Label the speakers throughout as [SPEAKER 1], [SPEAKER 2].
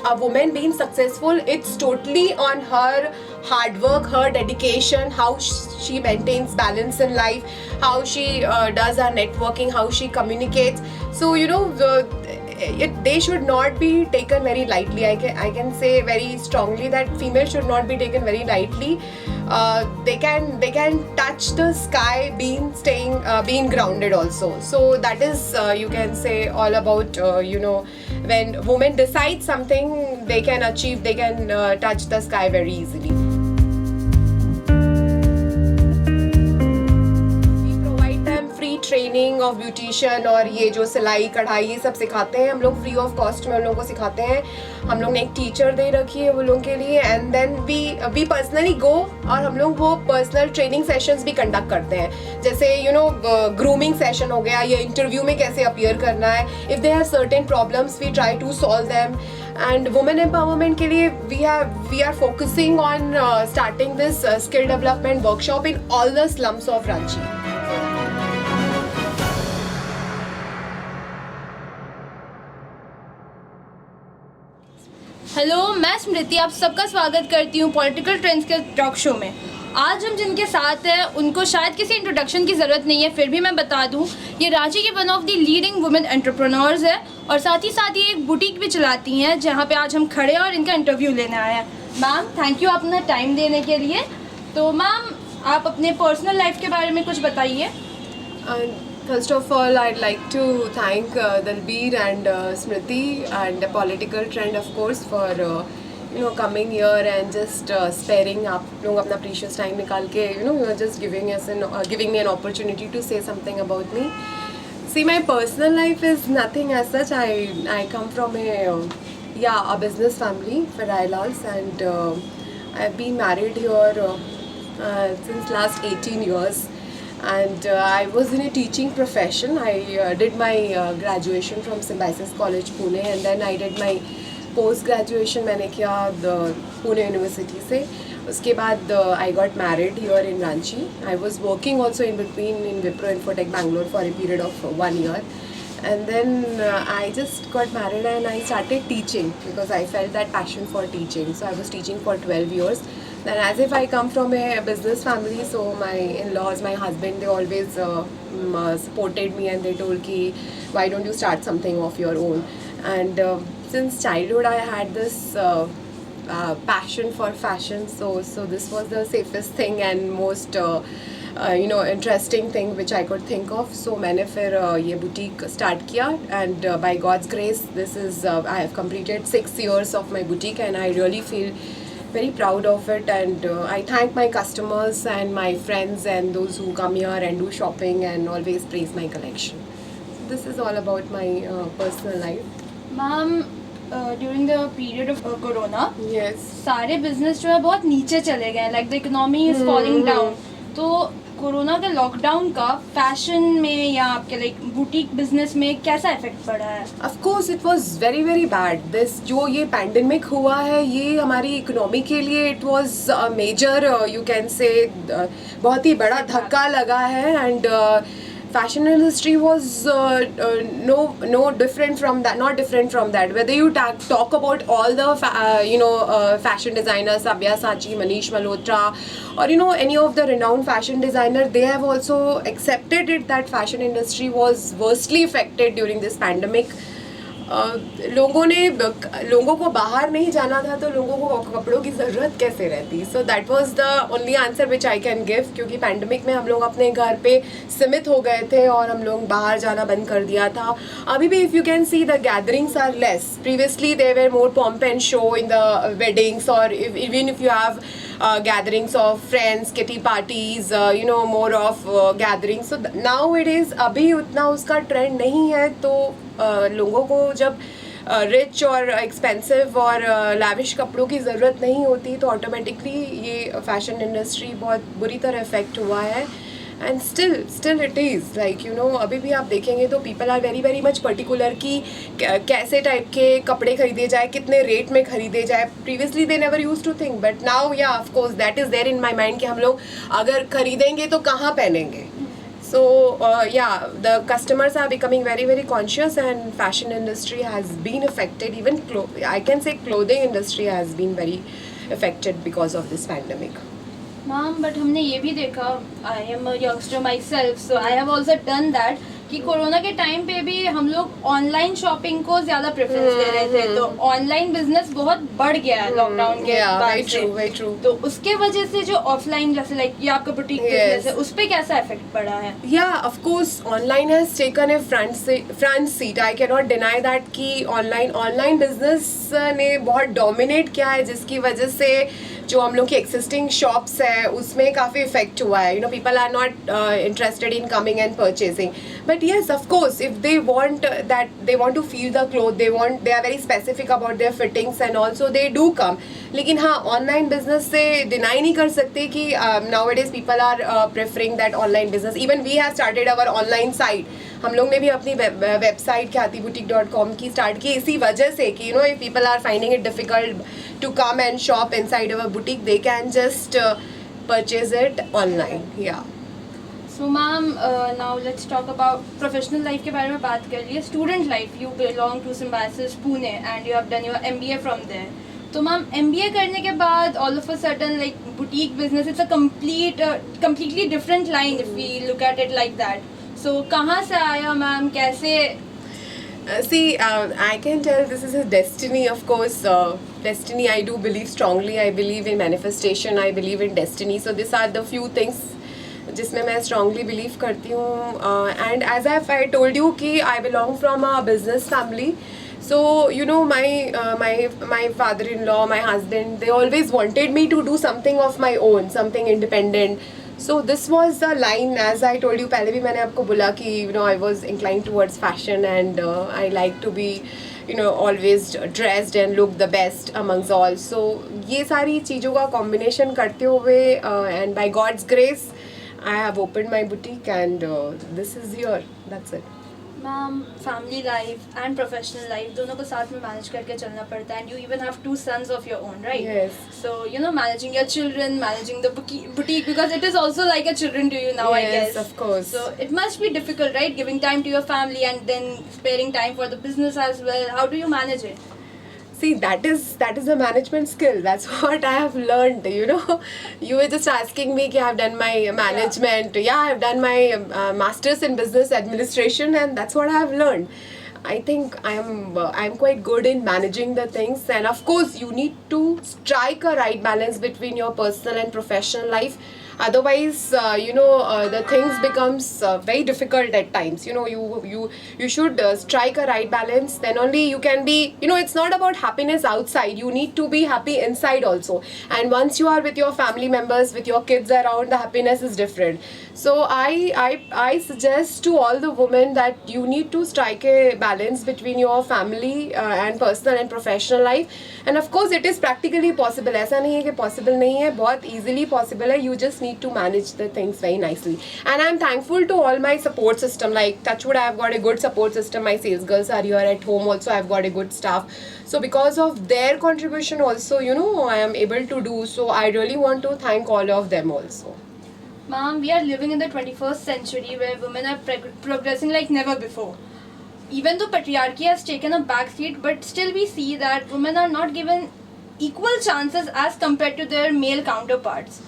[SPEAKER 1] a woman being successful, it's totally on her hard work, her dedication, how she maintains balance in life, how she does her networking, how she communicates. So they should not be taken very lightly. I can say very strongly that females should not be taken very lightly. They can touch the sky being grounded also. So that is you can say all about when women decide something, they can achieve, they can touch the sky very easily. Training of beautician और ये जो सिलाई कढ़ाई ये सब सिखाते हैं हम लोग फ्री ऑफ कॉस्ट में उन लोगों को सिखाते हैं. हम लोग ने एक टीचर दे रखी है वो लोगों के लिए एंड देन वी पर्सनली गो और हम लोग वो पर्सनल ट्रेनिंग सेशंस भी कंडक्ट करते हैं. जैसे ग्रूमिंग सेशन हो गया या इंटरव्यू में कैसे अपीयर करना है. If they have certain problems we try to solve them. And women empowerment के लिए we are focusing on starting this skill development workshop in all the slums of Ranchi.
[SPEAKER 2] Hello, मैं स्मृति आप सबका स्वागत करती हूँ पॉलिटिकल ट्रेंड्स के टॉक शो में. आज हम जिनके साथ हैं उनको शायद किसी इंट्रोडक्शन की ज़रूरत नहीं है, फिर भी मैं बता दूँ ये रांची की one of the leading women entrepreneurs है और साथ ही ये एक बुटीक भी चलाती हैं जहाँ पे आज हम खड़े हैं और इनका इंटरव्यू लेने आए हैं. मैम थैंक यू अपना टाइम देने के लिए. तो मैम आप अपने पर्सनल लाइफ के बारे में कुछ बताइए.
[SPEAKER 1] First of all, I'd like to thank Dalbir and Smriti and the Political Trend, of course, for coming here and just sparing आप लोग अपना precious time निकाल के you are just giving me an opportunity to say something about me. See, my personal life is nothing as such. I come from a business family, Ferrailas, and I've been married here since last 18 years. And I was in a teaching profession. I did my graduation from Symbiosis College, Pune, and then I did my post graduation मैंने किया Pune University से. उसके बाद I got married here in Ranchi. I was working also in between in Wipro Infotech Bangalore for a period of 1 year. And then I just got married and I started teaching because I felt that passion for teaching. So I was teaching for 12 years. Then as if I come from a business family, so my in-laws, my husband, they always supported me and they told ki, why don't you start something of your own? And since childhood I had this passion for fashion, so this was the safest thing and most interesting thing which I could think of. So मैंने फिर ये boutique start किया and by God's grace this is I have completed 6 years of my boutique and I really feel very proud of it and I thank my customers and my friends and those who come here and do shopping and always praise my collection. So this is all about my personal life.
[SPEAKER 2] Ma'am during the period of corona
[SPEAKER 1] Yes.
[SPEAKER 2] सारे business जो है बहुत नीचे चले गए, like the economy is falling down. तो corona के lockdown का फैशन में या आपके लाइक बुटीक बिजनेस में कैसा इफेक्ट पड़ा है?
[SPEAKER 1] Of course it was very very bad. This जो ये पैंडेमिक हुआ है ये हमारी इकोनॉमी के लिए it was a major you can say बहुत ही बड़ा धक्का लगा है and fashion industry was no different from that, not different from that. Whether you talk about all the fashion designers, Sabyasachi, Manish Malhotra, or any of the renowned fashion designer, they have also accepted it that fashion industry was worstly affected during this pandemic. लोगों को बाहर नहीं जाना था तो लोगों को कपड़ों की ज़रूरत कैसे रहती. So that was the only answer which I can give क्योंकि पैंडमिक में हम लोग अपने घर पे सीमित हो गए थे और हम लोग बाहर जाना बंद कर दिया था. अभी भी if you can see the gatherings are less. Previously there were more pomp and show in the weddings or even if you have gatherings of friends, kitty parties, more of gatherings. So nowadays अभी उतना उसका trend नहीं है तो लोगों को जब rich और एक्सपेंसिव और लैविश कपड़ों की ज़रूरत नहीं होती तो ऑटोमेटिकली ये फैशन इंडस्ट्री बहुत बुरी तरह इफेक्ट हुआ है. And still it is like अभी भी आप देखेंगे तो people are very very much particular कि कैसे टाइप के कपड़े खरीदे जाए, कितने रेट में खरीदे जाए. Previously they never use to think but now yeah of course that is there in my mind कि हम लोग अगर खरीदेंगे तो कहाँ पहनेंगे. So yeah, the customers are becoming very very conscious, and fashion industry has been affected. Even I can say clothing industry has been very affected because of this pandemic.
[SPEAKER 2] Ma'am but हमने ये भी देखा, I am youngster my self, so I have also done that कि corona के time पे भी हम लोग ऑनलाइन शॉपिंग को ज़्यादा प्रेफरेंस दे रहे थे, तो ऑनलाइन बिजनेस बहुत बढ़ गया है लॉकडाउन के बाद से।
[SPEAKER 1] very true.
[SPEAKER 2] तो उसके वजह से जो ऑफलाइन जैसे लाइक ये आपका बुटीक बिजनेस है, उस पर कैसा इफेक्ट पड़ा है?
[SPEAKER 1] Yeah, of course, online has taken a front seat. I cannot deny that कि online business ने बहुत dominate किया है, जिसकी वजह से जो हम लोग की existing shops है उसमें काफ़ी effect हुआ है. You know, people are not interested in coming and purchasing. But yes, of course, if they want that, they want to feel the cloth, they are very specific about their fittings and also they do come. लेकिन हाँ, online business से deny नहीं कर सकते कि nowadays people are preferring that online business. Even we have started our online site. हम लोग ने भी अपनी वेबसाइट khyatiboutique.com की स्टार्ट की इसी वजह से कि if people are finding it difficult to come and shop inside our boutique, they can just purchase it online. Yeah.
[SPEAKER 2] So ma'am now let's talk about professional life के बारे में बात कर लिए. Student life, you belong to Symbiosis Pune and you have done your MBA from there. तो ma'am MBA करने के बाद all of a sudden like boutique business it's a completely different line if we look at it like that. So कहाँ से आया ma'am, कैसे?
[SPEAKER 1] See, I can tell this is a destiny, of course. Destiny, I do believe strongly. I believe in manifestation. I believe in destiny. So these are the few things जिसमें मैं strongly believe करती हूँ. And as I told you कि I belong from a business family. So my father-in-law, my husband, they always wanted me to do something of my own, something independent. So this was the line, as I told you पहले भी मैंने आपको बोला कि I was inclined towards fashion and I like to be always dressed and look the best amongst all. So ये सारी चीज़ों का combination करते हुए and by God's grace I have opened my boutique and this is here. That's it.
[SPEAKER 2] Ma'am family life and professional life दोनों को साथ में मैनेज करके चलना पड़ता है. And you even have 2 sons of your own, right?
[SPEAKER 1] Yes.
[SPEAKER 2] So managing your children, managing the boutique, because it is also like a children to you now, I guess.
[SPEAKER 1] Yes, of course.
[SPEAKER 2] So it must be difficult, right? Giving time to your family and then sparing time for the business as well. How do you manage it?
[SPEAKER 1] See, that is a management skill. That's what I have learned. You were just asking me कि I have done my management. Yeah, I have done my masters in business administration, and that's what I have learned. I think I'm quite good in managing the things, and of course, you need to strike a right balance between your personal and professional life. Otherwise, the things becomes very difficult at times. You should strike a right balance. Then only you can be. It's not about happiness outside. You need to be happy inside also. And once you are with your family members, with your kids around, the happiness is different. So I suggest to all the women that you need to strike a balance between your family and personal and professional life. And of course, it is practically possible. ऐसा नहीं है कि possible नहीं है, बहुत easily possible है. You just need to manage the things very nicely. And I'm thankful to all my support system. Like touchwood, I've got a good support system. My sales girls are here at home. Also, I've got a good staff. So because of their contribution, also, I am able to do. So I really want to thank all of them also.
[SPEAKER 2] Ma'am, we are living in the 21st century where women are progressing like never before. Even though patriarchy has taken a backseat, but still we see that women are not given equal chances as compared to their male counterparts.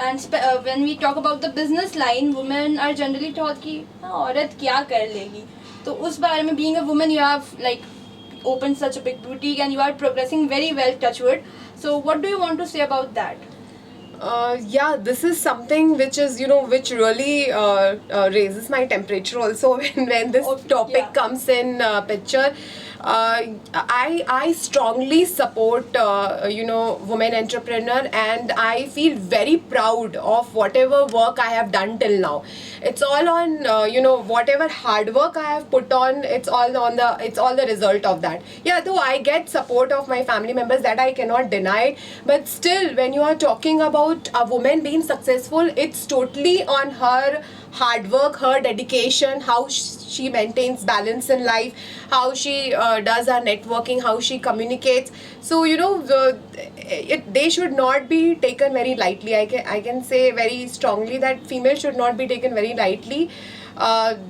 [SPEAKER 2] And when we talk about the business line, women are generally taught कि औरत क्या कर लेगी. तो उस बारे में, being a woman, you have like opened such a big boutique and you are progressing very well, touchwood. So what do you want to say about that?
[SPEAKER 1] Yeah, this is something which is, which really raises my temperature also when this topic comes in picture. I strongly support, women entrepreneur, and I feel very proud of whatever work I have done till now. It's all on, whatever hard work I have put on, it's all the result of that. Yeah, though I get support of my family members, that I cannot deny, but still, when you are talking about a woman being successful, it's totally on her hard work, her dedication, how she maintains balance in life, how she does her networking, how she communicates. So they should not be taken very lightly. I can say very strongly that females should not be taken very lightly.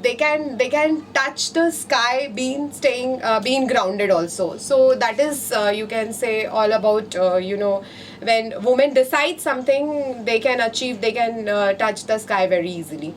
[SPEAKER 1] They can touch the sky being grounded also. So that is, you can say, all about when women decide something, they can achieve, they can touch the sky very easily.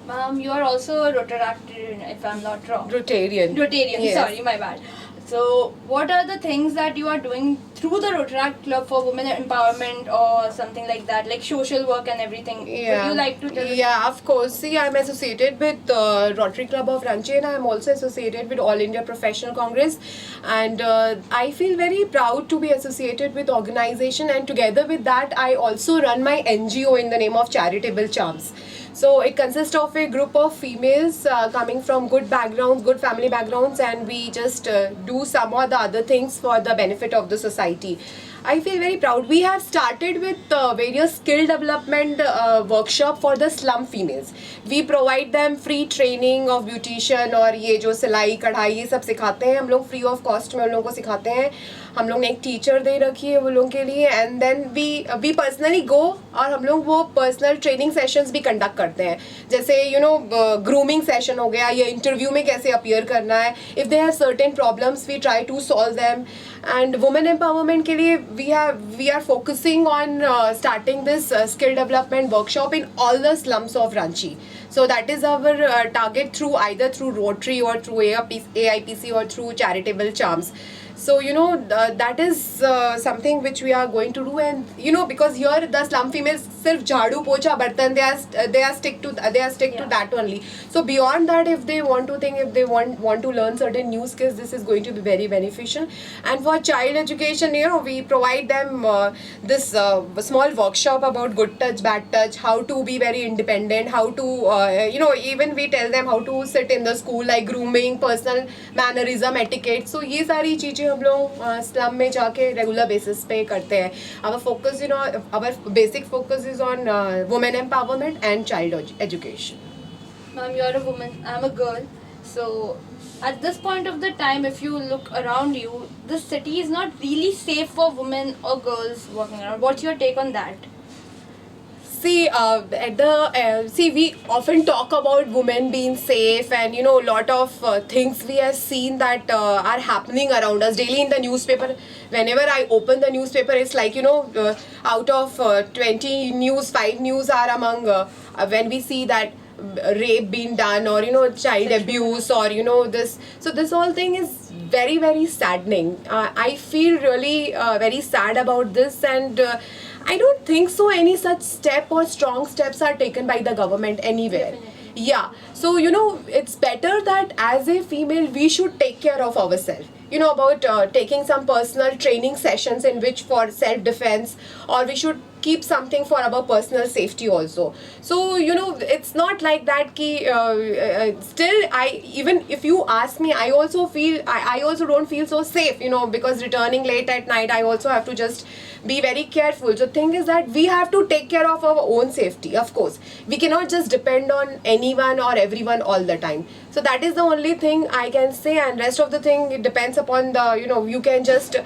[SPEAKER 2] Ma'am, you are also a Rotaractarian, if I'm not wrong. Rotarian,
[SPEAKER 1] Yes.
[SPEAKER 2] sorry, my bad. So, what are the things that you are doing through the Rotaract Club for women empowerment or something like that, like social work and everything? Would you like to tell us?
[SPEAKER 1] Yeah, of course. See, I'm associated with Rotary Club of Ranchi, and I'm also associated with All India Professional Congress. And I feel very proud to be associated with organization. And together with that, I also run my NGO in the name of Charitable Charms. So it consists of a group of females coming from good backgrounds, good family backgrounds, and we just do some or the other things for the benefit of the society. I feel very proud. We have started with various skill development workshop for the slum females. We provide them free training of beautician और ये जो सिलाई कढ़ाई ये सब सिखाते हैं हम लोग, फ्री ऑफ कॉस्ट में उन लोगों को सिखाते हैं. हम लोग ने एक टीचर दे रखी है वो लोगों के लिए, एंड देन वी पर्सनली गो और हम लोग वो पर्सनल ट्रेनिंग सेशंस भी कंडक्ट करते हैं. जैसे ग्रूमिंग सेशन हो गया, या इंटरव्यू में कैसे अपीयर करना है. If they have certain problems we try to solve them. And women empowerment के लिए we are focusing on starting this skill development workshop in all the slums of Ranchi. So that is our target, through either through Rotary or through AIPC or through Charitable Charms. So that is something which we are going to do. And because here the slum females sirf jhadu pocha bartan, they are stick to that only. So beyond that, if they want to learn certain new skills, this is going to be very beneficial. And for child education, we provide them this small workshop about good touch, bad touch, how to be very independent, how to even we tell them how to sit in the school, like grooming, personal mannerism, etiquette. So ये सारी चीजें हम लोग slum में जाके regular basis पे करते हैं. Our focus, our basic focus is on women empowerment and child education.
[SPEAKER 2] Ma'am, you're a woman, I'm a girl. So, at this point of the time, if you look around you, the city is not really safe for women or girls walking around. What's your take on that?
[SPEAKER 1] See, we often talk about women being safe, and a lot of things we have seen that are happening around us daily in the newspaper. Whenever I open the newspaper, it's like out of 20 news, 5 news are among when we see that rape being done, or child abuse, or this. So this whole thing is very, very saddening. I feel really very sad about this, and I don't think so any such step or strong steps are taken by the government anywhere.
[SPEAKER 2] Definitely.
[SPEAKER 1] Yeah. So it's better that as a female we should take care of ourselves. About taking some personal training sessions in which for self-defense, or we should keep something for our personal safety also. So it's not like that ki still, even if you ask me, I also feel I also don't feel so safe, because returning late at night I also have to just be very careful. So thing is that we have to take care of our own safety. Of course, we cannot just depend on anyone or everyone all the time. So that is the only thing I can say, and rest of the thing, it depends upon the you can just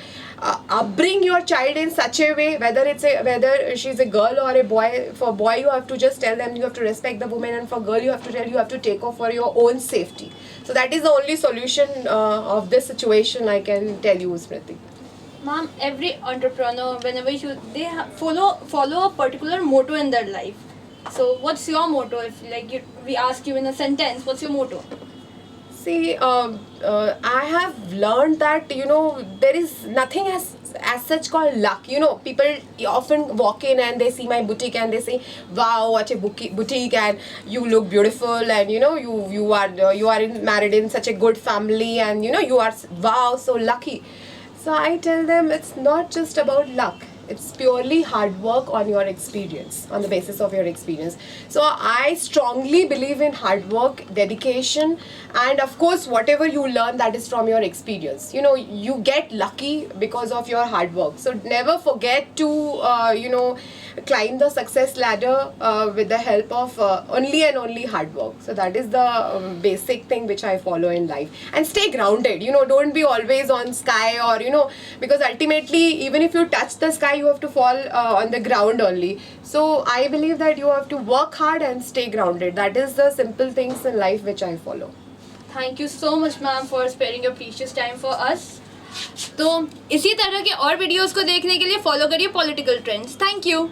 [SPEAKER 1] upbring your child in such a way, whether she's a girl or a boy. For boy, you have to just tell them you have to respect the woman, and for girl you have to tell you have to take off for your own safety. So that is the only solution of this situation, I can tell you, Smriti.
[SPEAKER 2] Ma'am, every entrepreneur, whenever they follow a particular motto in their life. So, what's your motto? If we ask you in a sentence, what's your motto?
[SPEAKER 1] See, I have learned that there is nothing as such called luck. People often walk in and they see my boutique and they say, "Wow, what a boutique! And you look beautiful, and you are married in such a good family, and you are wow, so lucky." So I tell them it's not just about luck. It's purely hard work on your experience, on the basis of your experience. So I strongly believe in hard work, dedication, and of course whatever you learn, that is from your experience. You get lucky because of your hard work. So never forget to climb the success ladder with the help of only and only hard work. So that is the basic thing which I follow in life. And stay grounded, you know, don't be always on sky, or you know, because ultimately even if you touch the sky, you have to fall on the ground only. So I believe that you have to work hard and stay grounded. That is the simple things in life which I follow.
[SPEAKER 2] Thank you so much ma'am for sparing your precious time for us. तो इसी तरह के और videos को देखने के लिए follow करिए पॉलिटिकल ट्रेंड्स. Thank you.